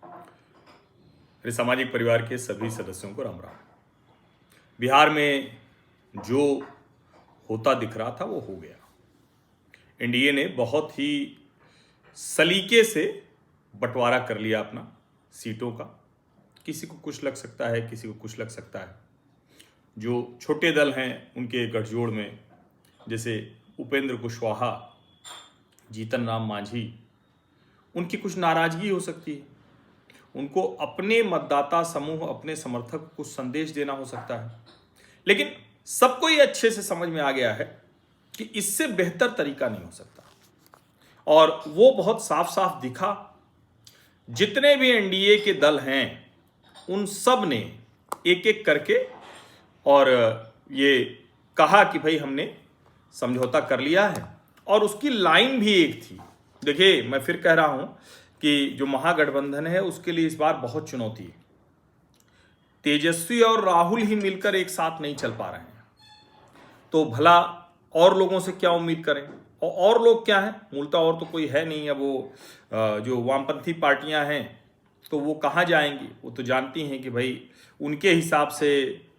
मेरे सामाजिक परिवार के सभी सदस्यों को राम राम। बिहार में जो होता दिख रहा था वो हो गया। एनडीए ने बहुत ही सलीके से बंटवारा कर लिया अपना सीटों का। किसी को कुछ लग सकता है, किसी को कुछ लग सकता है। जो छोटे दल हैं उनके गठजोड़ में जैसे उपेंद्र कुशवाहा, जीतन राम मांझी, उनकी कुछ नाराजगी हो सकती है। उनको अपने मतदाता समूह, अपने समर्थक को कुछ संदेश देना हो सकता है। लेकिन सबको ये अच्छे से समझ में आ गया है कि इससे बेहतर तरीका नहीं हो सकता, और वो बहुत साफ साफ दिखा। जितने भी एनडीए के दल हैं उन सब ने एक एक करके और ये कहा कि भाई हमने समझौता कर लिया है, और उसकी लाइन भी एक थी। देखिए, मैं फिर कह रहा हूं कि जो महागठबंधन है उसके लिए इस बार बहुत चुनौती है। तेजस्वी और राहुल ही मिलकर एक साथ नहीं चल पा रहे हैं, तो भला और लोगों से क्या उम्मीद करें। और लोग क्या हैं, मूलतः और तो कोई है नहीं। अब वो जो वामपंथी पार्टियां हैं तो वो कहाँ जाएंगी। वो तो जानती हैं कि भाई उनके हिसाब से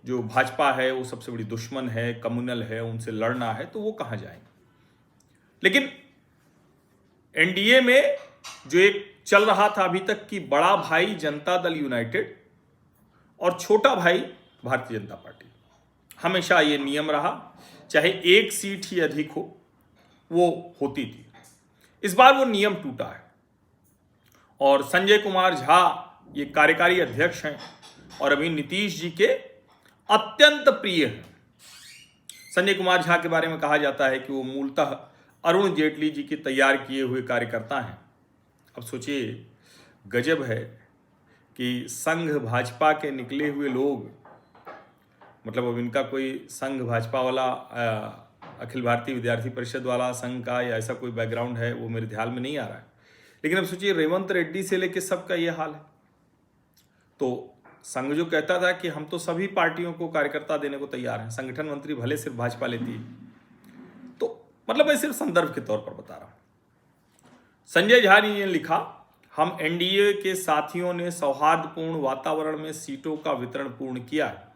जो भाजपा है वो सबसे बड़ी दुश्मन है, कम्युनल है, उनसे लड़ना है, तो वो कहाँ जाएंगे। लेकिन एनडीए में जो एक चल रहा था अभी तक कि बड़ा भाई जनता दल यूनाइटेड और छोटा भाई भारतीय जनता पार्टी, हमेशा ये नियम रहा, चाहे एक सीट ही अधिक हो वो होती थी। इस बार वो नियम टूटा है, और संजय कुमार झा ये कार्यकारी अध्यक्ष हैं और अभी नीतीश जी के अत्यंत प्रिय हैं। संजय कुमार झा के बारे में कहा जाता है कि वो मूलतः अरुण जेटली जी के तैयार किए हुए कार्यकर्ता हैं। अब सोचिए, गजब है कि संघ भाजपा के निकले हुए लोग, मतलब अब इनका कोई संघ भाजपा वाला अखिल भारतीय विद्यार्थी परिषद वाला संघ का या ऐसा कोई बैकग्राउंड है वो मेरे ध्यान में नहीं आ रहा है। लेकिन अब सोचिए, रेवंत रेड्डी से लेकर सबका ये हाल है। तो संघ जो कहता था कि हम तो सभी पार्टियों को कार्यकर्ता देने को तैयार हैं, संगठन मंत्री भले सिर्फ भाजपा लेती है, तो मतलब मैं सिर्फ संदर्भ के तौर पर बता रहा हूं। संजय झा जी ने लिखा, हम एनडीए के साथियों ने सौहार्दपूर्ण वातावरण में सीटों का वितरण पूर्ण किया है।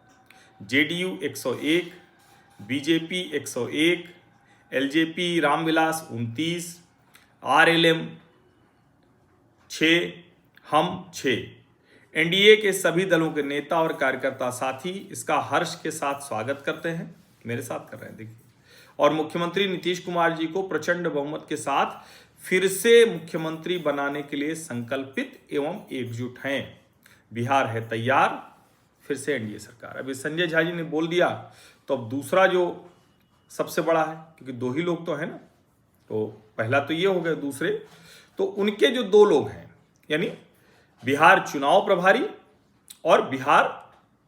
JDU 101, BJP 101, LJP Ramvilas 29, RLM 6, हम 6। एनडीए के सभी दलों के नेता और कार्यकर्ता साथी इसका हर्ष के साथ स्वागत करते हैं। मेरे साथ कर रहे हैं, देखिए। और मुख्यमंत्री नीतीश कुमार जी को प्रचंड बहुमत के साथ फिर से मुख्यमंत्री बनाने के लिए संकल्पित एवं एकजुट हैं। बिहार है तैयार, फिर से एनडीए सरकार। अभी संजय झा जी ने बोल दिया, तो अब दूसरा जो सबसे बड़ा है, क्योंकि दो ही लोग तो है ना, तो पहला तो ये हो गया। दूसरे तो उनके जो दो लोग हैं, यानी बिहार चुनाव प्रभारी और बिहार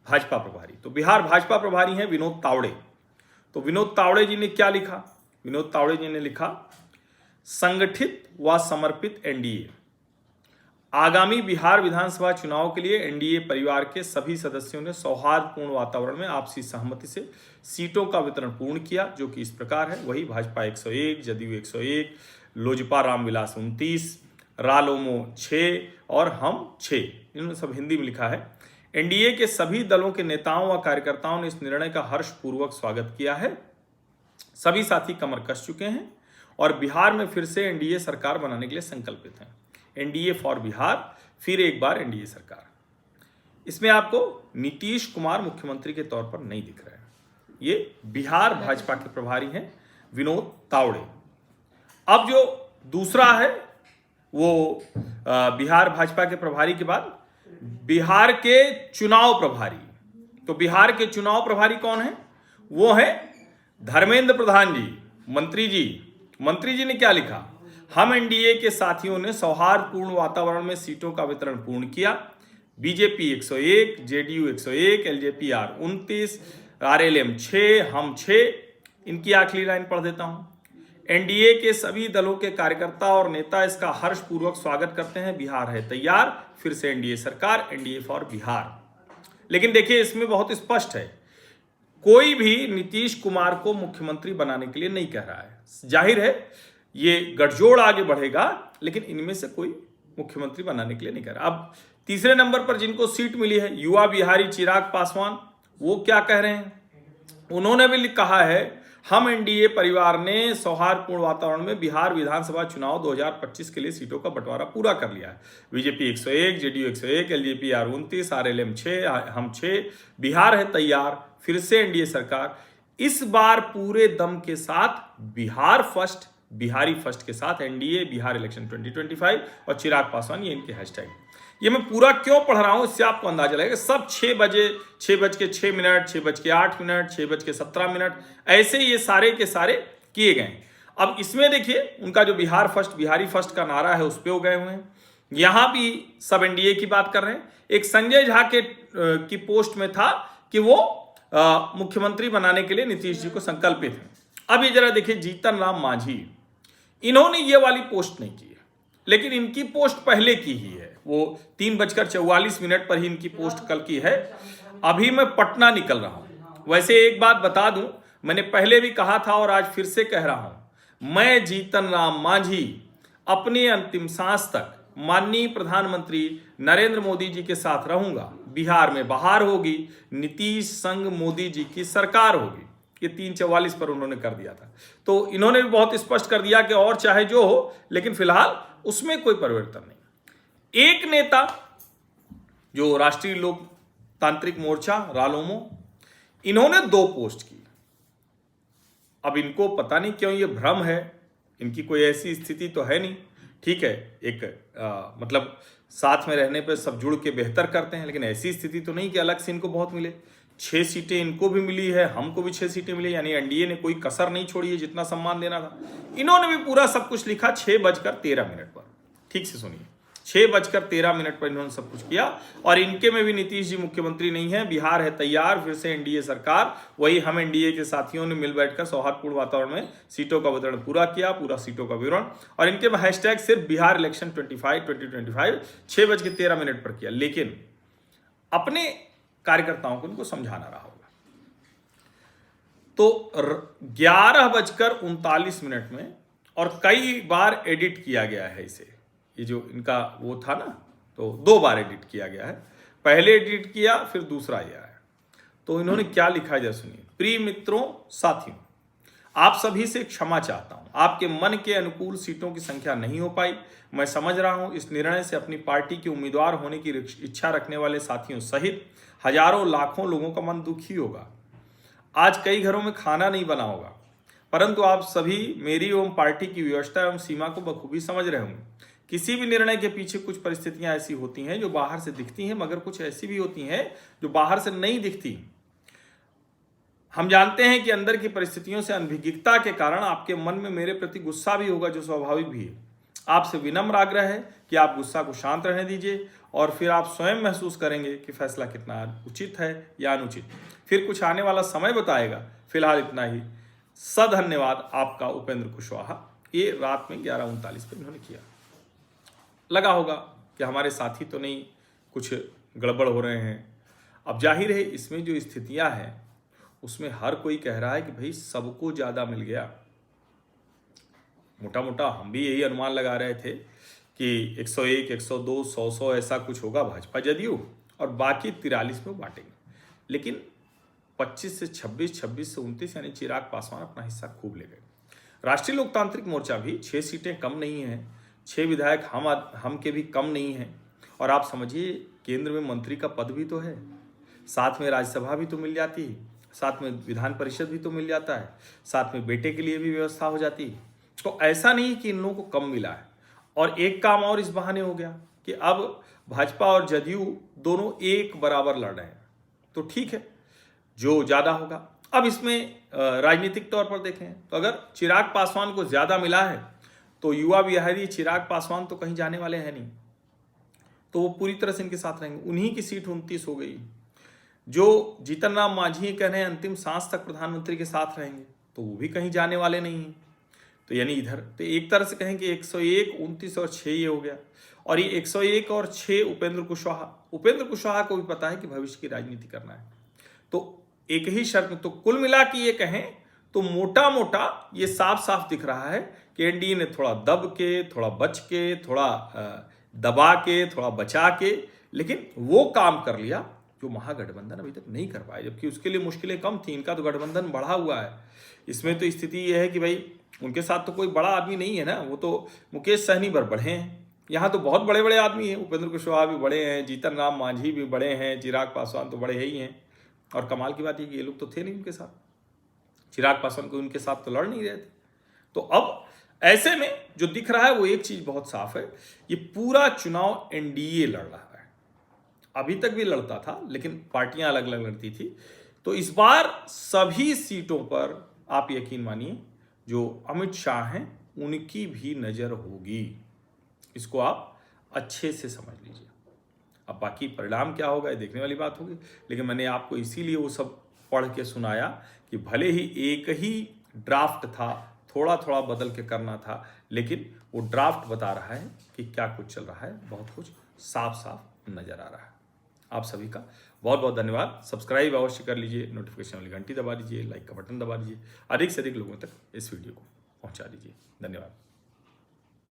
भाजपा प्रभारी। तो बिहार भाजपा प्रभारी हैं विनोद तावड़े। तो विनोद तावड़े जी ने क्या लिखा? विनोद तावड़े जी ने लिखा, संगठित व समर्पित एनडीए आगामी बिहार विधानसभा चुनाव के लिए एनडीए परिवार के सभी सदस्यों ने सौहार्दपूर्ण वातावरण में आपसी सहमति से सीटों का वितरण पूर्ण किया, जो कि इस प्रकार है। वही भाजपा 101, जदयू 101, लोजपा रामविलास 29, रालोमो 6 और हम 6। इन्होंने सब हिंदी में लिखा है। एनडीए के सभी दलों के नेताओं व कार्यकर्ताओं ने इस निर्णय का हर्षपूर्वक स्वागत किया है। सभी साथी कमर कस चुके हैं और बिहार में फिर से एनडीए सरकार बनाने के लिए संकल्पित हैं। एनडीए फॉर बिहार, फिर एक बार एनडीए सरकार। इसमें आपको नीतीश कुमार मुख्यमंत्री के तौर पर नहीं दिख रहे हैं। ये बिहार भाजपा के प्रभारी हैं विनोद तावड़े। अब जो दूसरा है वो बिहार भाजपा के प्रभारी के बाद बिहार के चुनाव प्रभारी। तो बिहार के चुनाव प्रभारी कौन है? वो है धर्मेंद्र प्रधान जी, मंत्री जी। मंत्री जी ने क्या लिखा? हम एनडीए के साथियों ने सौहार्दपूर्ण वातावरण में सीटों का वितरण पूर्ण किया। बीजेपी 101, जेडीयू 101, एलजेपी 29, आरएलएम 6, हम 6। इनकी आखिरी लाइन पढ़ देता हूं। एनडीए के सभी दलों के कार्यकर्ता और नेता इसका हर्षपूर्वक स्वागत करते हैं। बिहार है तैयार, फिर से एनडीए सरकार, एनडीए फॉर बिहार। लेकिन देखिए, इसमें बहुत स्पष्ट है, कोई भी नीतीश कुमार को मुख्यमंत्री बनाने के लिए नहीं कह रहा है। जाहिर है ये गठजोड़ आगे बढ़ेगा, लेकिन इनमें से कोई मुख्यमंत्री बनाने के लिए नहीं कह रहा। अब तीसरे नंबर पर जिनको सीट मिली है युवा बिहारी चिराग पासवान, वो क्या कह रहे हैं? उन्होंने भी कहा है हम एनडीए परिवार ने सौहार्दपूर्ण वातावरण में बिहार विधानसभा चुनाव 2025 के लिए सीटों का बंटवारा पूरा कर लिया है। बीजेपी 101, जेडीयू 101, एलजेपी 29, आरएलएम 6, हम 6। बिहार है तैयार, फिर से एनडीए सरकार, इस बार पूरे दम के साथ बिहार फर्स्ट, बिहारी फर्स्ट के साथ एनडीए बिहार इलेक्शन 2025 और चिराग पासवान, ये इनके हैशटैग। ये मैं पूरा क्यों पढ़ रहा हूं इससे आपको अंदाजा लगेगा। सब 6 बजे, 6:06, 6:08, 6:17, ऐसे ये सारे के सारे किए गए। अब इसमें देखिए उनका जो बिहार फर्स्ट, बिहारी फर्स्ट का नारा है उस पर वो गए हुए हैं। यहां भी सब एनडीए की बात कर रहे हैं। एक संजय झा के की पोस्ट में था कि वो मुख्यमंत्री बनाने के लिए नीतीश जी को संकल्पित है। अब ये जरा देखिए जीतन राम मांझी, इन्होंने ये वाली पोस्ट नहीं की है, लेकिन इनकी पोस्ट पहले की ही है। वो 3:44 पर ही इनकी पोस्ट कल की है। अभी मैं पटना निकल रहा हूं। वैसे एक बात बता दूं, मैंने पहले भी कहा था और आज फिर से कह रहा हूं, मैं जीतन राम मांझी अपनी अंतिम सांस तक माननीय प्रधानमंत्री नरेंद्र मोदी जी के साथ रहूंगा। बिहार में बहार होगी, नीतीश संग मोदी जी की सरकार होगी। ये 3:44 पर उन्होंने कर दिया था। तो इन्होंने भी बहुत स्पष्ट कर दिया कि और चाहे जो हो, लेकिन फिलहाल उसमें कोई परिवर्तन नहीं। एक नेता जो राष्ट्रीय लोकतांत्रिक मोर्चा रालोमो, इन्होंने 2 पोस्ट की। अब इनको पता नहीं क्यों ये भ्रम है, इनकी कोई ऐसी स्थिति तो है नहीं। ठीक है, एक मतलब साथ में रहने पर सब जुड़ के बेहतर करते हैं, लेकिन ऐसी स्थिति तो नहीं कि अलग से इनको बहुत मिले। 6 सीटें इनको भी मिली है, हमको भी 6 सीटें मिली, यानी एनडीए ने कोई कसर नहीं छोड़ी है जितना सम्मान देना था। इन्होंने भी पूरा सब कुछ लिखा 6:13 पर। ठीक से सुनिए, 6:13 पर इन्होंने सब कुछ किया। और इनके में भी नीतीश जी मुख्यमंत्री नहीं है, बिहार है तैयार, फिर से एनडीए सरकार। वही हम एनडीए के साथियों ने मिल बैठकर सौहार्दपूर्ण वातावरण में सीटों का वितरण पूरा किया, पूरा सीटों का विवरण। और इनके में हैशटैग सिर्फ बिहार इलेक्शन 2025 6:13 पर किया। लेकिन अपने कार्यकर्ताओं को इनको समझाना रहा होगा। तो 11:39 में, और कई बार एडिट किया गया है इसे, ये जो इनका वो था ना, तो 2 बार एडिट किया गया है। पहले एडिट किया, फिर दूसरा ये आया। तो इन्होंने क्या लिखा है जरा सुनिए। प्रिय मित्रों, साथियों, आप सभी से क्षमा चाहता हूं, आपके मन के अनुकूल सीटों की संख्या नहीं हो पाई। मैं समझ रहा हूं इस निर्णय से अपनी पार्टी के उम्मीदवार होने की इच्छा रखने वाले साथियों सहित हजारों लाखों लोगों का मन दुखी होगा। आज कई घरों में खाना नहीं बना होगा, परंतु आप सभी मेरी एवं पार्टी की व्यवस्था एवं सीमा को बखूबी समझ रहे होंगे। किसी भी निर्णय के पीछे कुछ परिस्थितियां ऐसी होती हैं जो बाहर से दिखती हैं, मगर कुछ ऐसी भी होती हैं जो बाहर से नहीं दिखती। हम जानते हैं कि अंदर की परिस्थितियों से अनभिज्ञता के कारण आपके मन में मेरे प्रति गुस्सा भी होगा, जो स्वाभाविक भी है। आपसे विनम्र आग्रह है कि आप गुस्सा को शांत रहने दीजिए और फिर आप स्वयं महसूस करेंगे कि फैसला कितना उचित है या अनुचित। फिर कुछ आने वाला समय बताएगा। फिलहाल इतना ही। धन्यवाद, आपका उपेंद्र कुशवाहा। ये रात में 11:39 पर इन्होंने किया। लगा होगा कि हमारे साथी तो नहीं, कुछ गड़बड़ हो रहे हैं। अब जाहिर है इसमें जो स्थितियां हैं उसमें हर कोई कह रहा है कि भाई सबको ज़्यादा मिल गया। मोटा मोटा हम भी यही अनुमान लगा रहे थे कि 101, 102, 100 ऐसा कुछ होगा भाजपा जदयू, और बाकी 43 में बांटेंगे। लेकिन 25 से 26, 26 से 29 यानी चिराग पासवान अपना हिस्सा खूब ले गए। राष्ट्रीय लोकतांत्रिक मोर्चा भी 6 सीटें कम नहीं हैं, 6 विधायक हम के भी कम नहीं हैं। और आप समझिए केंद्र में मंत्री का पद भी तो है, साथ में राज्यसभा भी तो मिल जाती है, साथ में विधान परिषद भी तो मिल जाता है, साथ में बेटे के लिए भी व्यवस्था हो जाती है। तो ऐसा नहीं कि इन लोगों को कम मिला है। और एक काम और इस बहाने हो गया कि अब भाजपा और जदयू दोनों एक बराबर लड़ रहे हैं, तो ठीक है, जो ज़्यादा होगा। अब इसमें राजनीतिक तौर पर देखें तो अगर चिराग पासवान को ज़्यादा मिला है तो युवा बिहारी चिराग पासवान तो कहीं जाने वाले हैं नहीं, तो वो पूरी तरह से इनके साथ रहेंगे। उन्हीं की सीट 29 हो गई। जो जीतन राम मांझी कह रहे हैं अंतिम सांस तक प्रधानमंत्री के साथ रहेंगे, तो वो भी कहीं जाने वाले नहीं हैं। तो यानी इधर तो एक तरह से कहें कि 101, 29 और 6 ये हो गया। और ये 101 और 6 उपेंद्र कुशवाहा को भी पता है कि भविष्य की राजनीति करना है। तो एक ही शर्त में, तो कुल मिला के ये कहें तो मोटा मोटा ये साफ साफ दिख रहा है कि एनडीए ने थोड़ा दब के, थोड़ा बच के, थोड़ा दबा के, थोड़ा बचा के, लेकिन वो काम कर लिया जो महागठबंधन अभी तक नहीं कर पाया, जबकि उसके लिए मुश्किलें कम थी। इनका तो गठबंधन बढ़ा हुआ है। इसमें तो स्थिति ये है कि भाई उनके साथ तो कोई बड़ा आदमी नहीं है ना, वो तो मुकेश सहनी पर बढ़े हैं। यहाँ तो बहुत बड़े बड़े आदमी हैं, उपेंद्र कुशवाहा भी बड़े हैं, जीतन राम मांझी भी बड़े हैं, चिराग पासवान तो बड़े ही हैं। और कमाल की बात है कि ये लोग तो थे नहीं उनके साथ, चिराग पासवान को उनके साथ तो लड़ नहीं रहे थे। तो अब ऐसे में जो दिख रहा है वो एक चीज बहुत साफ है, ये पूरा चुनाव एनडीए लड़ रहा है। अभी तक भी लड़ता था, लेकिन पार्टियां अलग अलग लड़ती थी। तो इस बार सभी सीटों पर आप यकीन मानिए जो अमित शाह हैं उनकी भी नजर होगी। इसको आप अच्छे से समझ लीजिए। अब बाकी परिणाम क्या होगा ये देखने वाली बात होगी, लेकिन मैंने आपको इसीलिए वो सब पढ़ के सुनाया कि भले ही एक ही ड्राफ्ट था, थोड़ा थोड़ा बदल के करना था, लेकिन वो ड्राफ्ट बता रहा है कि क्या कुछ चल रहा है, बहुत कुछ साफ साफ नजर आ रहा है। आप सभी का बहुत बहुत धन्यवाद। सब्सक्राइब अवश्य कर लीजिए, नोटिफिकेशन वाली घंटी दबा दीजिए, लाइक का बटन दबा दीजिए, अधिक से अधिक लोगों तक इस वीडियो को पहुंचा दीजिए। धन्यवाद।